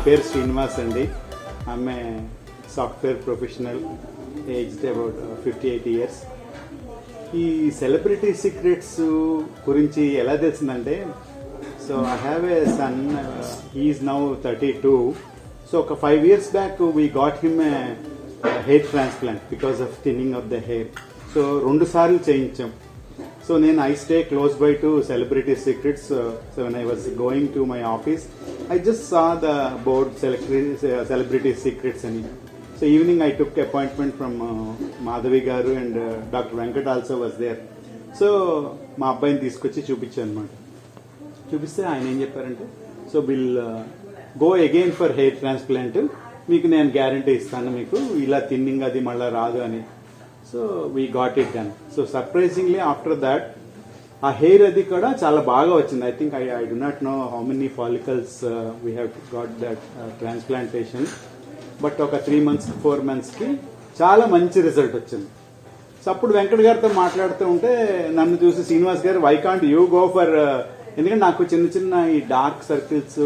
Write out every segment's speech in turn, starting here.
పేరు శ్రీనివాస్ అండి. ఆమె software professional, aged about 58 years. ఈ సెలబ్రిటీ సీక్రెట్స్ గురించి ఎలా తెలిసిందంటే, so I have a son, he's now 32. So ఒక 5 years back we got him a hair transplant because of thinning of the hair. So 2 సార్లు చేయించాం. So then I stay close by to Celebrity Secrets. So when I was going to my office, I just saw the board Celebrity Secrets and so evening I took appointment from Madhavi Garu and Dr. Venkat also was there. So మా అబ్బాయిని తీసుకొచ్చి చూపించాను అనమాట. చూపిస్తే ఆయన ఏం చెప్పారంటే, so will go again for hair transplant, మీకు నేను గ్యారంటీ ఇస్తాను, మీకు ఇలా థిన్నింగ్ అది మళ్ళీ రాదు అని. So we got it done. So surprisingly after that ఆ హెయిర్ అది కూడా చాలా బాగా వచ్చింది. I think I do not know how many follicles we have got that transplantation, but ఒక 3 months 4 monthsకి చాలా మంచి రిజల్ట్ వచ్చింది. సో అప్పుడు వెంకట్ గారితో మాట్లాడుతూ ఉంటే నన్ను చూసి శ్రీనివాస్ గారు, why can't you go for, ఎందుకంటే నాకు చిన్న చిన్న ఈ డార్క్ సర్కిల్స్,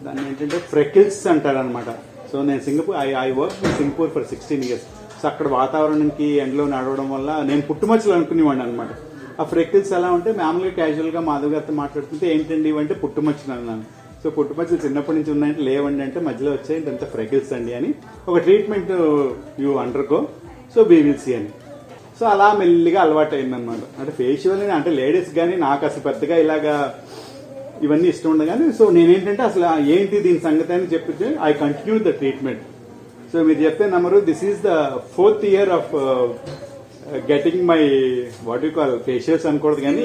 దాన్ని ఏంటంటే ఫ్రెకిల్స్ అంటారనమాట. సో నేను Singapore, I work in Singapore for 16 years. So అక్కడ వాతావరణానికి ఎండలో నడవడం వల్ల నేను పుట్టుమచ్చలు అనుకునేవాడిని అనమాట. ఆ ఫ్రెకిల్స్ ఎలా ఉంటే మామూలుగా క్యాజువల్గా మాధవ్ గారితో మాట్లాడుతుంటే, ఏంటండి ఇవంటే పుట్టుమచ్చలు అన్నాను. సో పుట్టుమచ్చలు చిన్నప్పటి నుంచి ఉన్నాయంటే, లేవండి అంటే మధ్యలో వచ్చాయి, ఇంత ఫ్రెకిల్స్ అండి అని, ఒక treatment you undergo, so we will see అని. సో అలా మెల్లిగా అలవాటు అయిందనమాట. అంటే ఫేషియల్ అంటే లేడీస్ కానీ నాకు అసలు పెద్దగా ఇలాగా ఇవన్నీ ఇష్టం ఉండదు కానీ, సో నేనేంటంటే అసలు ఏంటి దీని సంగతి అని చెప్పి I continue the treatment. So మీరు చెప్తే నమ్మరు, this is the 4th year of getting my what you call facials అనకూడదు కానీ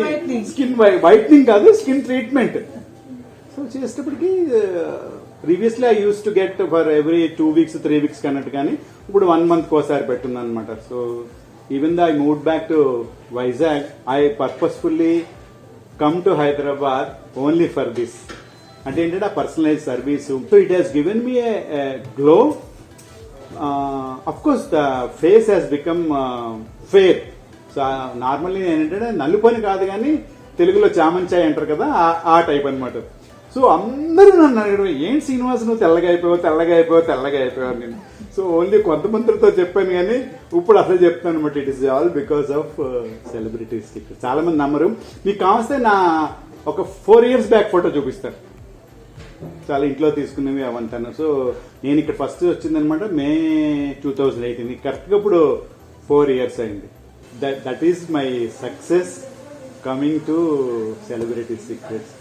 స్కిన్ వైట్నింగ్ కాదు, స్కిన్ ట్రీట్మెంట్. సో చేసేటప్పటికి previously I use to get for every 2 weeks 3 weeks అన్నట్టు, కానీ ఇప్పుడు 1 month ఒకసారి పెట్టున్నాను అనమాట. So even the I move back to Vizag, I purposefully come to Hyderabad only for this. అంటే ఏంటంటే ఆ personalise service. So it has given me a glow. Of course the face has become fair. So normally ఏంటంటే నలుపని కాదు కానీ తెలుగులో చామంచాయ్ అంటారు కదా, ఆ టైప్ అనమాట. సో అందరూ నన్ను అడగడం, ఏంటి శ్రీనివాస్ నువ్వు తెల్లగా అయిపోయావు నేను. సో ఓన్లీ కొంతమందితో చెప్పాను కానీ ఇప్పుడు అసలు చెప్తాను అనమాట. It is all because of celebrities. చాలా మంది నమ్మరు. మీకు కావస్తే నా ఒక 4 years బ్యాక్ ఫోటో చూపిస్తాను, చాలా ఇంట్లో తీసుకునేవి అవంతాను. సో నేను ఇక్కడ ఫస్ట్ వచ్చిందనమాట May 2018. కరెక్ట్గా ఇప్పుడు 4 years అయింది. That is my success coming to celebrity secrets.